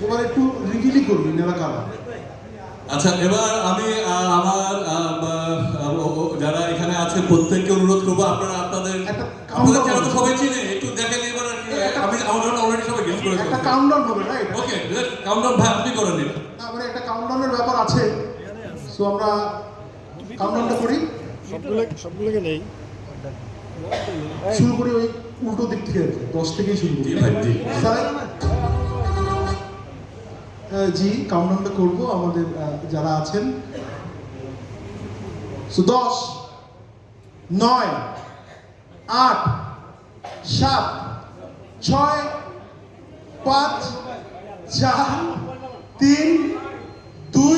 এবার একটু রিভিলি করবি এলাকা। আচ্ছা, এবার আমি আমার যারা এখানে আছে প্রত্যেককে অনুরোধ করবো, আপনারা আপনাদের চেহারা তো সবাই চিনে, একটু দেখেন এবার। আমি আমার অলরেডি সবাই গেস করে একটা কাউন্টডাউন হবে, রাইট? ওকে, কাউন্টডাউন ভাই আপনি করেন এটা। না মানে একটা কাউন্টডাউনের ব্যাপার আছে, সো আমরা কাউন্টডাউনটা করি। সবগুলোকে নেই, শুরু করি ওই উল্টো দিক থেকে, 10 থেকেই শুরু করি। জি, কাউন্টডাউনটা করবো আমাদের যারা আছেন। সো 10, 9, 8, 7, 6, 5, 4, 3, 2